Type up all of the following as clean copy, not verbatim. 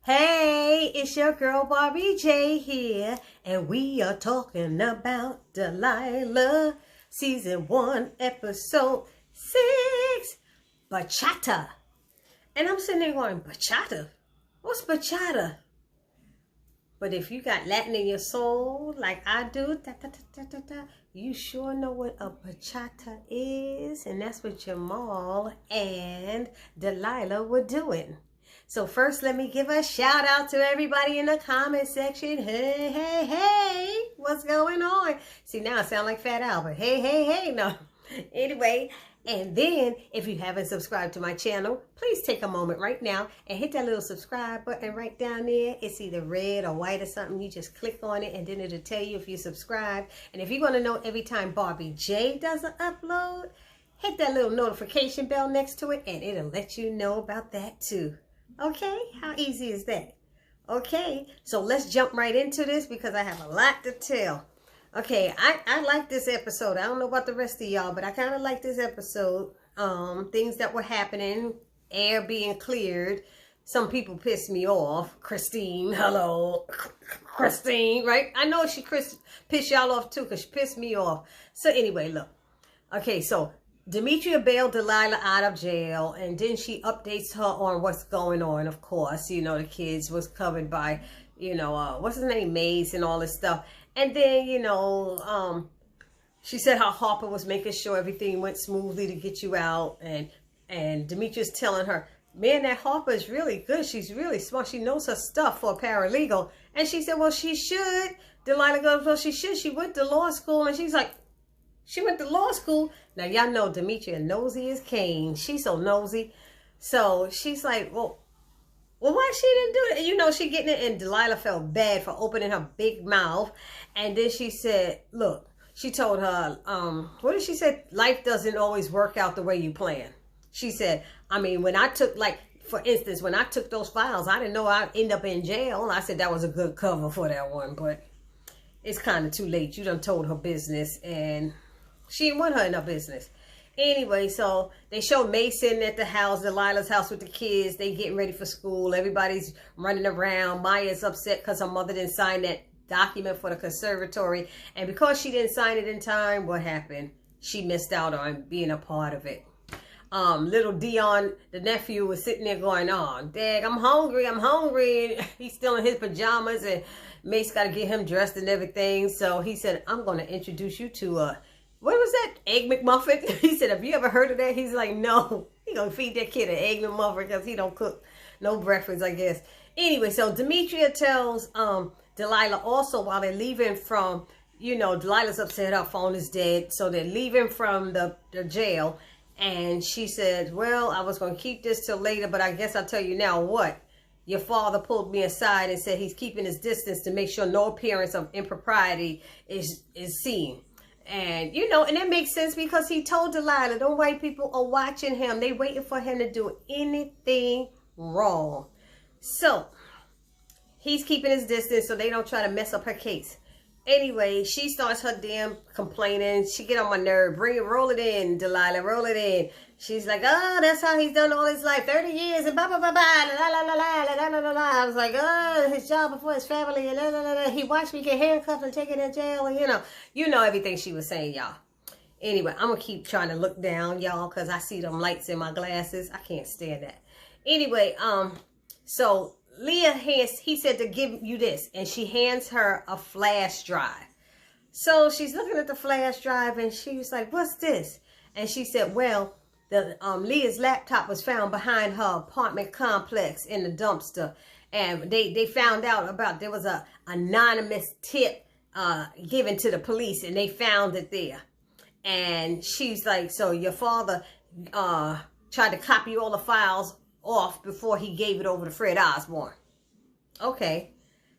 Hey, it's your girl Barbie J here, and we are talking about Delilah, season 1, episode 6, Bachata. And I'm sitting there going, Bachata? What's Bachata? But if you got Latin in your soul, like I do, you sure know what a bachata is. And that's what Jamal and Delilah were doing. So first, let me give a shout out to everybody in the comment section. Hey, hey, hey, what's going on? See, now I sound like Fat Albert. Hey, hey, hey, no. Anyway, and then if you haven't subscribed to my channel, please take a moment right now and hit that little subscribe button right down there. It's either red or white or something. You just click on it and then it'll tell you if you subscribe. And if you want to know every time Barbie J does an upload, hit that little notification bell next to it and it'll let you know about that too. Okay, how easy is that? Okay, so let's jump right into this because I have a lot to tell. Okay, I like this episode. I don't know about the rest of y'all, but I kind of like this episode. Things that were happening, air being cleared. Some people pissed me off. Christine, hello. Christine, right? I know she pissed y'all off too because she pissed me off. So anyway, look. Okay, so Demetria bailed Delilah out of jail, and then she updates her on what's going on. Of course, you know, the kids was covered by, you know, what's his name, Mace and all this stuff. And then, you know, she said how Harper was making sure everything went smoothly to get you out. And Demetria's telling her, man, that Harper is really good. She's really smart. She knows her stuff for a paralegal. And she said, well, she should. Delilah goes, well, she should. She went to law school. And she's like, she went to law school. Now, y'all know Demetria nosy as Cain. She's so nosy. So she's like, well, why she didn't do it? You know, she getting it. And Delilah felt bad for opening her big mouth. And then she said, look, she told her, what did she say? Life doesn't always work out the way you plan. She said, I mean, when I took, like, for instance, when I took those files, I didn't know I'd end up in jail. I said that was a good cover for that one. But it's kind of too late. You done told her business. And she didn't want her in her business. Anyway, so they show Mason at the house, Delilah's house with the kids. They getting ready for school. Everybody's running around. Maya's upset because her mother didn't sign that document for the conservatory. And because she didn't sign it in time, what happened? She missed out on being a part of it. Little Dion, the nephew, was sitting there going, oh, Dad, I'm hungry. And he's still in his pajamas. And Mace got to get him dressed and everything. So he said, I'm going to introduce you to what was that? Egg McMuffin? He said, have you ever heard of that? He's like, no. He gonna feed that kid an Egg McMuffin because he don't cook no breakfast, I guess. Anyway, so Demetria tells Delilah also while they're leaving from, you know, Delilah's upset her phone is dead. So they're leaving from the jail. And she said, well, I was going to keep this till later, but I guess I'll tell you now what. Your father pulled me aside and said he's keeping his distance to make sure no appearance of impropriety is seen. And, you know, and that makes sense because he told Delilah, don't white people are watching him. They waiting for him to do anything wrong. So, he's keeping his distance so they don't try to mess up her case. Anyway, she starts her damn complaining. She get on my nerve. Roll it in, Delilah, roll it in. She's like, oh, that's how he's done all his life. 30 years and blah, blah, blah, blah, la, la, la, la, la, la, la, la. I was like, oh, his job before his family, and la, la, la, la. He watched me get handcuffed and taken to jail, and you know everything she was saying, y'all. Anyway, I'm going to keep trying to look down, y'all, because I see them lights in my glasses. I can't stand that. Anyway, so Leah he said to give you this, and she hands her a flash drive. So she's looking at the flash drive, and she was like, what's this? And she said, well, Leah's laptop was found behind her apartment complex in the dumpster. And they found out about, there was a anonymous tip given to the police, and they found it there. And she's like, so your father tried to copy all the files off before he gave it over to Fred Osborne. Okay.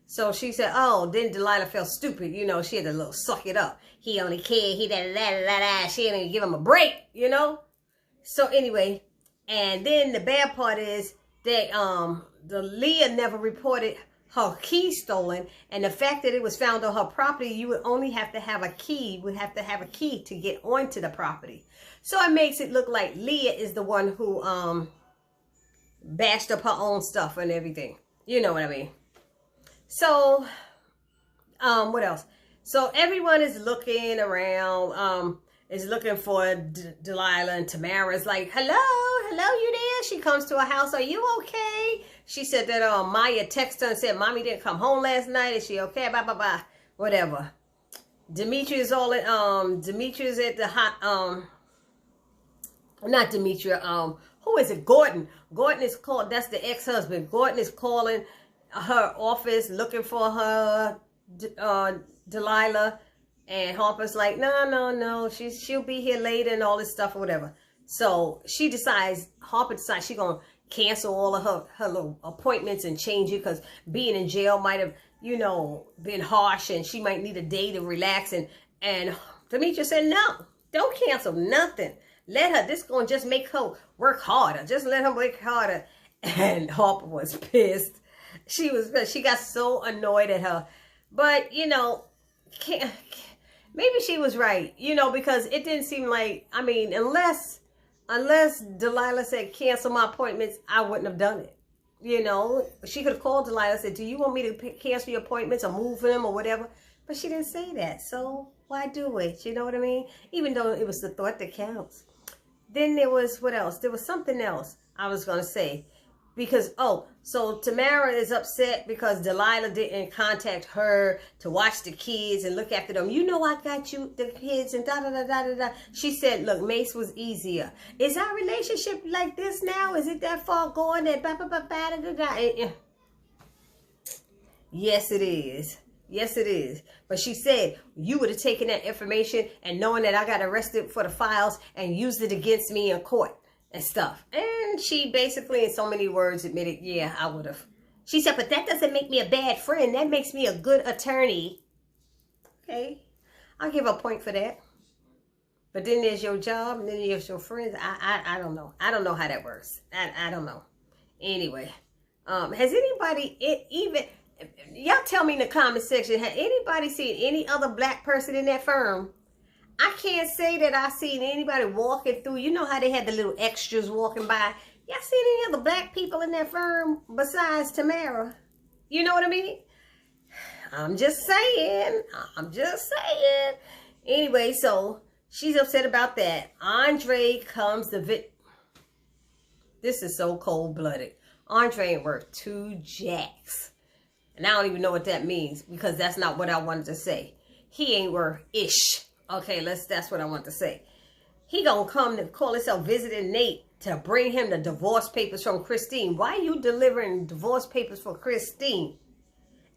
So she said, oh, then Delilah felt stupid. You know, she had to little suck it up. He only cared. She didn't even give him a break, you know. So anyway, and then the bad part is that the Leah never reported her key stolen, and the fact that it was found on her property, you would only have to have a key. Would have to have a key to get onto the property. So it makes it look like Leah is the one who bashed up her own stuff and everything. You know what I mean? So, what else? So everyone is looking around, is looking for Delilah, and Tamara's like, hello, you there? She comes to her house. Are you okay? She said that Maya texted her and said, Mommy didn't come home last night. Is she okay? Blah, blah, blah. Whatever. Demetria's all in, Demetria's at the hot, not Demetria, who is it? Gordon. Gordon is called, that's the ex-husband. Gordon is calling her office looking for her, Delilah. And Harper's like, no, she'll be here later and all this stuff or whatever. So Harper decides she's going to cancel all of her little appointments and change it because being in jail might have, you know, been harsh and she might need a day to relax. And Demetria said, no, don't cancel nothing. Let her, this going to just make her work harder. Just let her work harder. And Harper was pissed. She got so annoyed at her. But, you know, maybe she was right, you know, because it didn't seem like, I mean, unless Delilah said cancel my appointments, I wouldn't have done it. You know, she could have called Delilah and said, do you want me to cancel your appointments or move them or whatever? But she didn't say that. So why do it? You know what I mean? Even though it was the thought that counts. Then there was, what else? There was something else I was going to say. Because, so Tamara is upset because Delilah didn't contact her to watch the kids and look after them. You know I got you, the kids, and da-da-da-da-da-da. She said, look, Mace was easier. Is our relationship like this now? Is it that far gone that ba-ba-ba-ba-da-da-da? Yes, it is. Yes, it is. But she said, you would have taken that information and knowing that I got arrested for the files and used it against me in court and stuff. And she basically, in so many words, admitted, yeah, I would have. She said, but that doesn't make me a bad friend. That makes me a good attorney. Okay. I'll give her a point for that. But then there's your job, and then there's your friends. I don't know. I don't know how that works. I don't know. Anyway, has anybody, y'all tell me in the comment section, has anybody seen any other black person in that firm? I can't say that I seen anybody walking through. You know how they had the little extras walking by. Y'all seen any other black people in that firm besides Tamara? You know what I mean? I'm just saying. Anyway, so she's upset about that. Andre comes to This is so cold-blooded. Andre ain't worth 2 jacks. And I don't even know what that means because that's not what I wanted to say. He ain't worth ish. Okay, that's what I want to say. He gonna come to call himself visiting Nate to bring him the divorce papers from Christine. Why are you delivering divorce papers for Christine?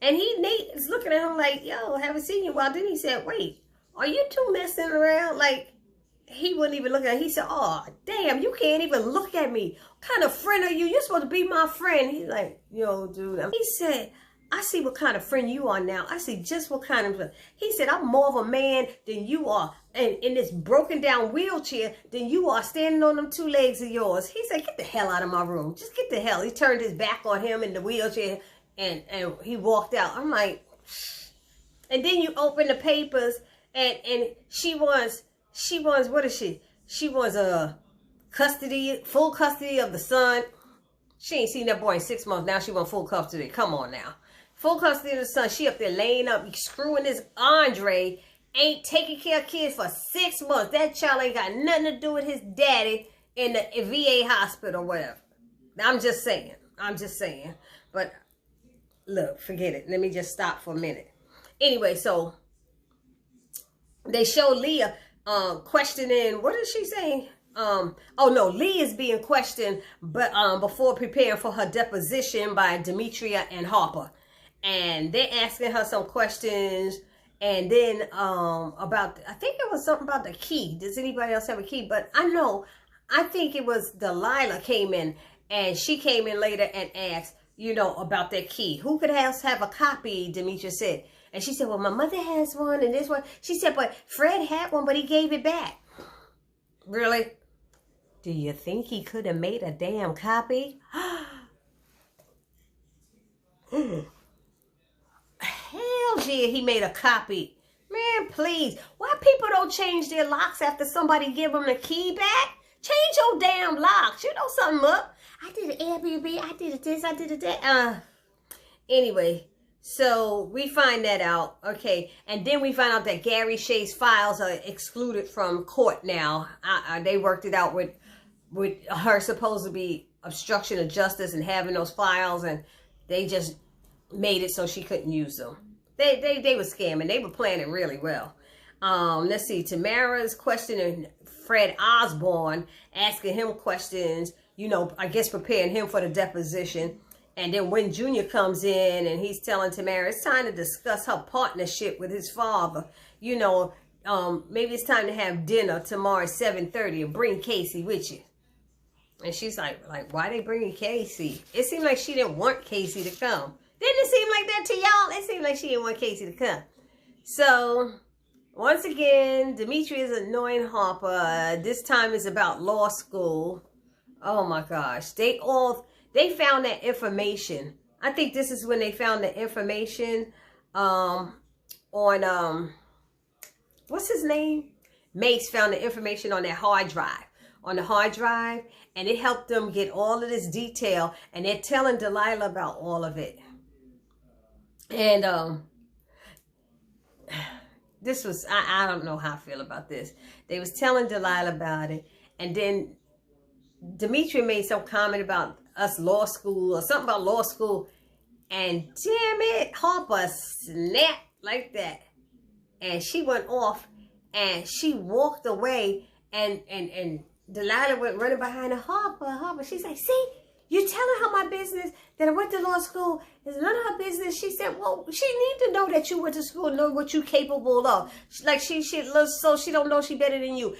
And Nate is looking at him like, yo, haven't seen you in a while. Then he said, wait, are you two messing around? Like, he wouldn't even look at him. He said, oh, damn, you can't even look at me. What kind of friend are you? You're supposed to be my friend. He's like, yo, dude. He said, I see what kind of friend you are now. I see just what kind of... He said, I'm more of a man than you are. And in this broken down wheelchair than you are standing on them 2 legs of yours. He said, get the hell out of my room. Just get the hell. He turned his back on him in the wheelchair and he walked out. I'm like... And then you open the papers and she wants, what is she? She wants full custody of the son. She ain't seen that boy in 6 months. Now she wants full custody. Come on now. Full custody of the son. She up there laying up, screwing this Andre. Ain't taking care of kids for 6 months. That child ain't got nothing to do with his daddy in the VA hospital or whatever. I'm just saying. But look, forget it. Let me just stop for a minute. Anyway, so they show Leah questioning. What is she saying? Oh no, Lee is being questioned, but before preparing for her deposition by Demetria and Harper. And they're asking her some questions, and then about, I think it was something about the key. Does anybody else have a key? But I think it was Delilah came in, and she came in later and asked, you know, about that key. Who could else have a copy, Demetria said. And she said, well, my mother has one, and this one. She said, but Fred had one, but he gave it back. Really? Do you think he could have made a damn copy? Hell yeah, he made a copy. Man, please. Why people don't change their locks after somebody give them the key back? Change your damn locks. You know something up. I did an Airbnb. I did this. I did that. Anyway, so we find that out, okay, and then we find out that Gary Shea's files are excluded from court now. They worked it out with her supposed to be obstruction of justice and having those files, and they just made it so she couldn't use them. They were scamming. They were planning really well. Let's see. Tamara's questioning Fred Osborne, asking him questions, you know, I guess preparing him for the deposition. And then when Junior comes in and he's telling Tamara it's time to discuss her partnership with his father. You know, maybe it's time to have dinner tomorrow at 7:30 and bring Casey with you. And she's like, why they bringing Casey? It seemed like she didn't want Casey to come. Didn't it seem like that to y'all? It seemed like she didn't want Casey to come. So, once again, Demetria is annoying Harper. This time it's about law school. Oh my gosh. They found that information. I think this is when they found the information on, what's his name? Mace found the information on that hard drive. On the hard drive. And it helped them get all of this detail. And they're telling Delilah about all of it. And this was, I don't know how I feel about this. They was telling Delilah about it. And then Demetria made some comment about us law school or something about law school. And damn it, Harper snapped like that. And she went off and she walked away and Delilah went running behind her. Harper. She's like, see, you telling her my business that I went to law school is none of her business. She said, well, she need to know that you went to school, know what you capable of. Like she so she don't know she better than you. And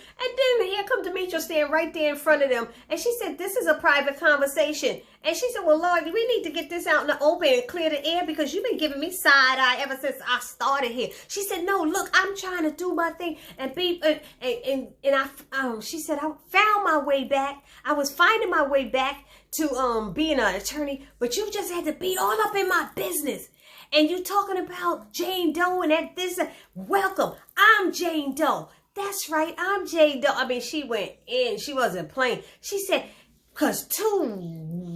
then here come Demetria standing right there in front of them. And she said, this is a private conversation. And she said, well, Lord, we need to get this out in the open and clear the air because you've been giving me side eye ever since I started here. She said, no, look, I'm trying to do my thing and be, she said, I found my way back. I was finding my way back to being an attorney, but you just had to be all up in my business. And you talking about Jane Doe and that this. Welcome, I'm Jane Doe. That's right, I'm Jane Doe. I mean, she went in. She wasn't playing. She said, because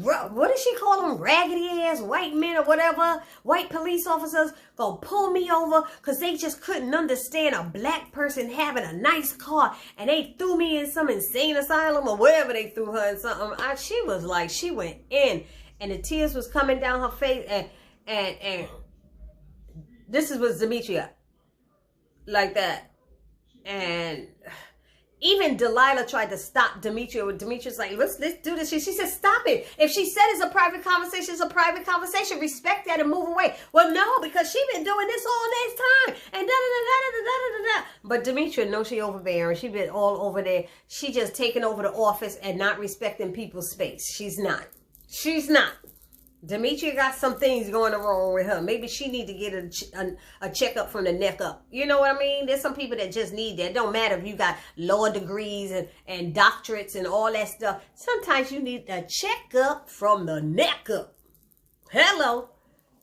what did she call them? Raggedy ass white men or whatever. White police officers gonna pull me over because they just couldn't understand a black person having a nice car. And they threw me in some insane asylum or wherever they threw her in something. She was like, she went in. And the tears was coming down her face. And this was Demetria. Like that. And even Delilah tried to stop Demetria. Demetria's like, let's do this. She said, stop it. If she said it's a private conversation, it's a private conversation. Respect that and move away. Well, no, because she been doing this all this time. And da-da-da-da-da-da-da-da. But Demetria knows she overbearing. She been all over there. She just taking over the office and not respecting people's space. She's not. She's not. Demetria got some things going wrong with her. Maybe she need to get a checkup from the neck up. You know what I mean? There's some people that just need that. It don't matter if you got law degrees and doctorates and all that stuff. Sometimes you need a checkup from the neck up. Hello.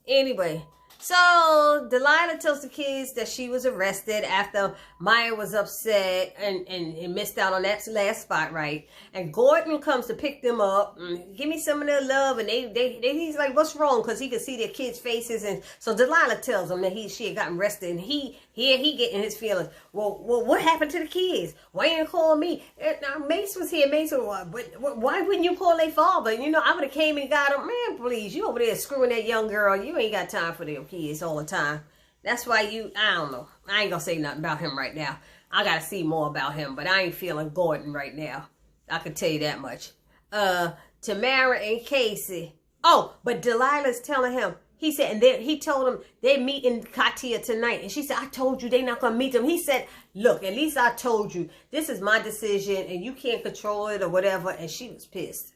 Anyway. So, Delilah tells the kids that she was arrested after Maya was upset and missed out on that last spot, right? And Gordon comes to pick them up and give me some of their love. And he's like, what's wrong? Because he could see their kids' faces. And so Delilah tells him that she had gotten arrested. And he getting his feelings. Well, what happened to the kids? Why you didn't call me? Now, Mace was here. Mace was, but why wouldn't you call their father? You know, I would have came and got him. Man, please, you over there screwing that young girl. You ain't got time for them kids all the time. That's why I don't know. I ain't gonna say nothing about him right now. I gotta see more about him, but I ain't feeling Gordon right now. I can tell you that much. Tamara and Casey. Oh, but Delilah's telling him. He said, and then he told him they're meeting Katia tonight. And she said, I told you they're not gonna meet them. He said, look, at least I told you. This is my decision and you can't control it or whatever. And she was pissed.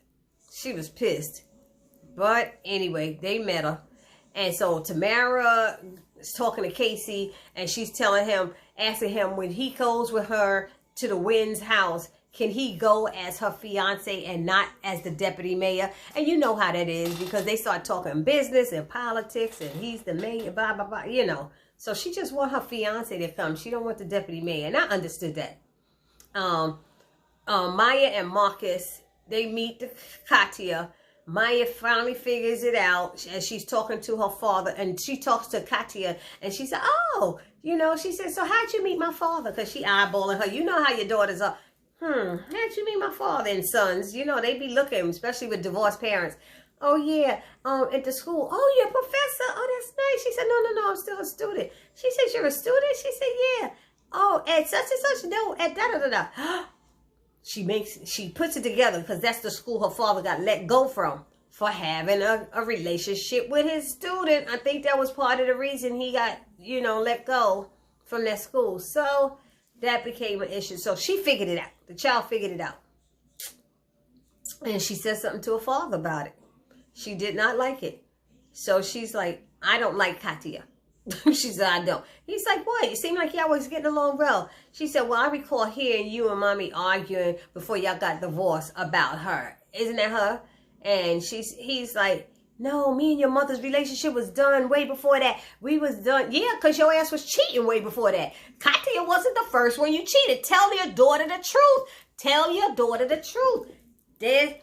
She was pissed. But anyway, they met her. And so Tamara is talking to Casey and she's telling him, asking him when he goes with her to the Wynn's house, can he go as her fiance and not as the deputy mayor? And you know how that is because they start talking business and politics and he's the mayor, blah, blah, blah, you know. So she just want her fiance to come. She don't want the deputy mayor. And I understood that. Maya and Marcus, they meet Katia. Maya finally figures it out as she's talking to her father, and she talks to Katia, and she said, oh, you know, she said, so how'd you meet my father? Because she eyeballing her. You know how your daughters are. How'd you meet my father and sons? You know, they be looking, especially with divorced parents. Oh, yeah, at the school. Oh, you're a professor. Oh, that's nice. She said, no, I'm still a student. She said, you're a student? She said, yeah. Oh, at such and such? No, at da-da-da-da. She puts it together because that's the school her father got let go from for having a relationship with his student. I think that was part of the reason he got, you know, let go from that school. So that became an issue. So she figured it out. The child figured it out. And she said something to her father about it. She did not like it. So she's like, I don't like Katia. She said, I don't. He's like, what? You seem like y'all was getting along well. She said, well, I recall hearing you and mommy arguing before y'all got divorced about her. Isn't that her? And he's like, no, me and your mother's relationship was done way before that. We was done. Yeah, because your ass was cheating way before that. Katia wasn't the first one you cheated. Tell your daughter the truth. Tell your daughter the truth.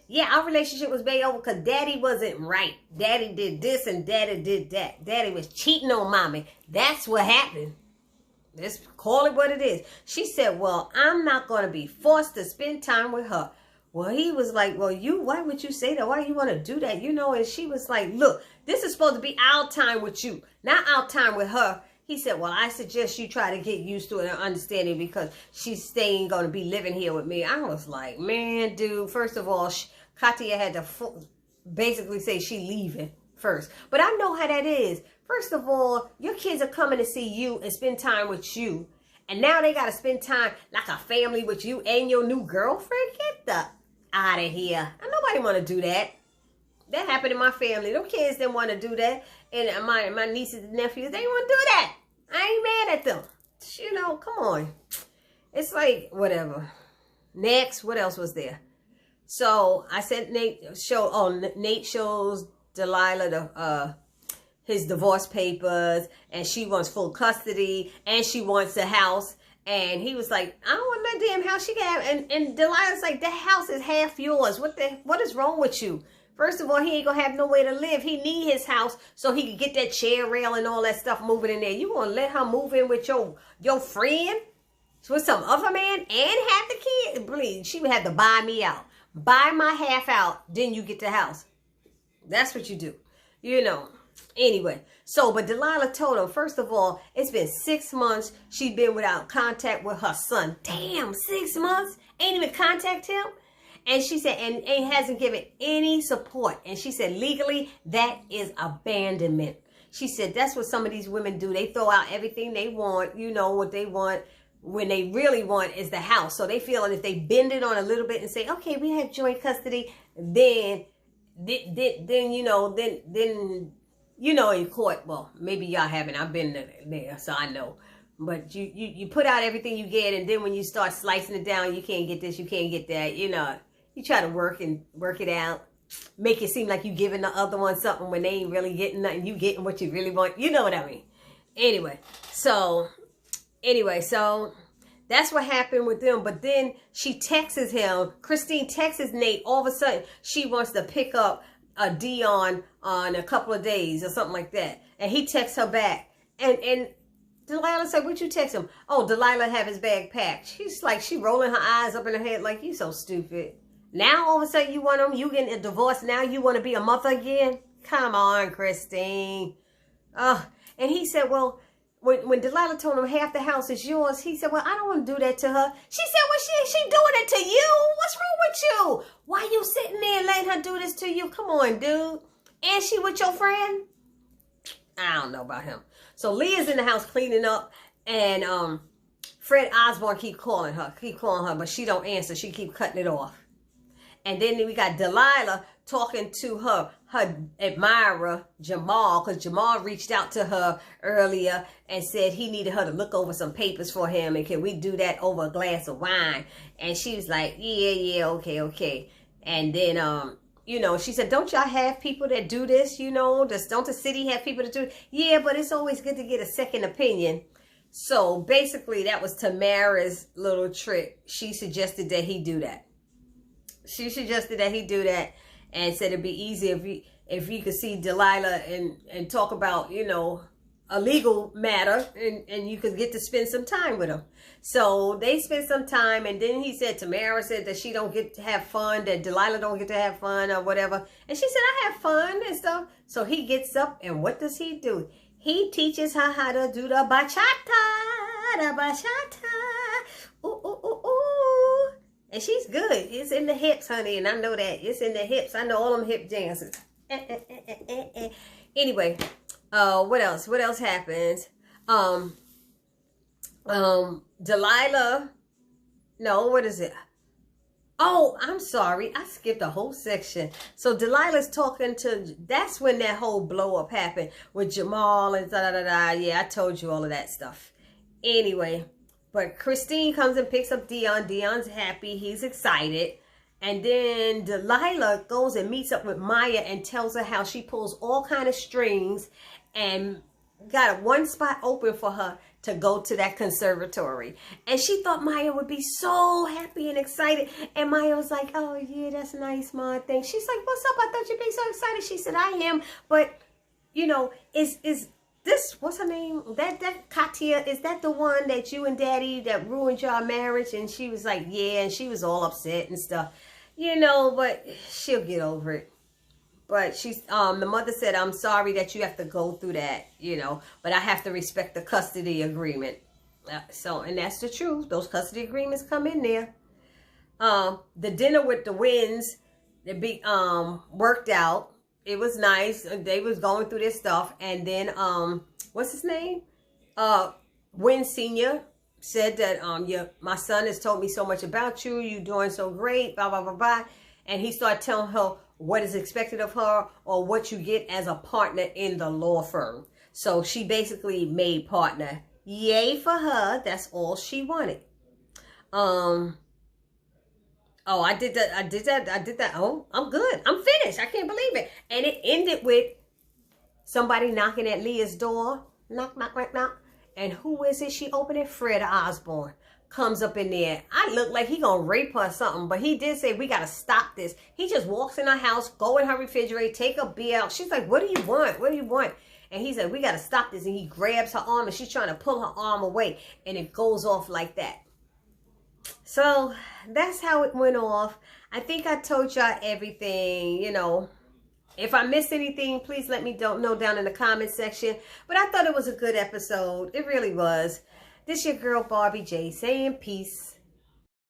Yeah, our relationship was made over because daddy wasn't right. Daddy did this and daddy did that. Daddy was cheating on mommy. That's what happened. Let's call it what it is. She said, well, I'm not going to be forced to spend time with her. Well, he was like, well, why would you say that? Why do you want to do that? You know, and she was like, look, this is supposed to be our time with you, not our time with her. He said, well, I suggest you try to get used to it and understanding because she's going to be living here with me. I was like, man, dude, first of all, Katia had to basically say she leaving first. But I know how that is. First of all, your kids are coming to see you and spend time with you. And now they got to spend time like a family with you and your new girlfriend. Get the out of here. Nobody want to do that. That happened in my family. Them kids didn't want to do that. And my nieces and nephews, they didn't want to do that. I ain't mad at them. You know, come on. It's like, whatever. Next, what else was there? So, I sent Nate shows Delilah his divorce papers, and she wants full custody, and she wants a house. And he was like, I don't want that damn house. She can have, and Delilah's like, that house is half yours. What is wrong with you? First of all, he ain't gonna have nowhere to live. He need his house so he can get that chair rail and all that stuff moving in there. You gonna let her move in with your friend? With some other man and have the kid? Please, she would have to buy me out. Buy my half out, then you get the house. That's what you do. You know. Anyway, but Delilah told him, first of all, it's been 6 months she's been without contact with her son. Damn, 6 months? Ain't even contact him? And she said, and hasn't given any support. And she said, legally, that is abandonment. She said, that's what some of these women do. They throw out everything they want, you know, what they want. When they really want is the house. So they feel like if they bend it on a little bit and say, okay, we have joint custody, then you know, in court, well, maybe y'all haven't. I've been there, so I know. But you put out everything you get, and then when you start slicing it down, you can't get this, you can't get that, you know. You try to work it out. Make it seem like you giving the other one something when they ain't really getting nothing. You getting what you really want. You know what I mean. Anyway, so that's what happened with them. But then she texts him. Christine texts Nate. All of a sudden, she wants to pick up Dion on a couple of days or something like that. And he texts her back. And Delilah said, what you text him? Oh, Delilah have his bag packed. She's like, she rolling her eyes up in her head like, you so stupid. Now all of a sudden you want him, you getting a divorce. Now you want to be a mother again? Come on, Christine. And he said, well, when Delilah told him half the house is yours, he said, well, I don't want to do that to her. She said, well, she doing it to you? What's wrong with you? Why you sitting there letting her do this to you? Come on, dude. And she with your friend? I don't know about him. So Leah's in the house cleaning up, and Fred Osborne keep calling her, but she don't answer. She keep cutting it off. And then we got Delilah talking to her admirer, Jamal, because Jamal reached out to her earlier and said he needed her to look over some papers for him, and can we do that over a glass of wine? And she was like, yeah, okay. And then, you know, she said, don't y'all have people that do this, you know? Don't the city have people that do it? Yeah, but it's always good to get a second opinion. So basically, that was Tamara's little trick. She suggested that he do that. and said it'd be easy if you could see Delilah and talk about, you know, a legal matter, and you could get to spend some time with him. So they spent some time, and then he said Tamara said that she don't get to have fun, that Delilah don't get to have fun or whatever. And she said, I have fun and stuff. So he gets up, and what does he do? He teaches her how to do the bachata. The bachata. Ooh, ooh, ooh, ooh. And she's good. It's in the hips, honey, and I know that. It's in the hips. I know all them hip dances. Anyway, what else? What else happens? Delilah, no, what is it? Oh, I'm sorry. I skipped a whole section. So Delilah's talking to, that's when that whole blow up happened with Jamal and da-da-da-da. Yeah, I told you all of that stuff. Anyway, but Christine comes and picks up Dion. Dion's happy. He's excited. And then Delilah goes and meets up with Maya and tells her how she pulls all kind of strings and got one spot open for her to go to that conservatory. And she thought Maya would be so happy and excited. And Maya was like, oh yeah, that's nice, Ma. Thanks. She's like, what's up? I thought you'd be so excited. She said, I am. But, you know, is this, what's her name? That Katia, is that the one that you and Daddy that ruined your marriage? And she was like, yeah. And she was all upset and stuff. You know, but she'll get over it. But she's, the mother said, I'm sorry that you have to go through that, you know, but I have to respect the custody agreement. And that's the truth. Those custody agreements come in there. The dinner with the Wins, worked out. It was nice. They was going through this stuff. And then, what's his name? Win Sr. said that, my son has told me so much about you. You doing so great, blah, blah, blah, blah. And he started telling her what is expected of her or what you get as a partner in the law firm. So she basically made partner. Yay for her. That's all she wanted. Oh, I did that. Oh, I'm good. I'm finished. I can't believe it. And it ended with somebody knocking at Leah's door. Knock, knock, knock, knock. And who is it? She opened it. Fred Osborne comes up in there. I look like he gonna rape her or something, but he did say we gotta stop this. He just walks in her house, go in her refrigerator, take a beer out. She's like, what do you want? What do you want? And he said, we gotta stop this. And he grabs her arm and she's trying to pull her arm away, and it goes off like that. So that's how it went off. I think I told y'all everything, you know. If I missed anything, please let me know down in the comment section. But I thought it was a good episode. It really was. This your girl Barbie J saying peace.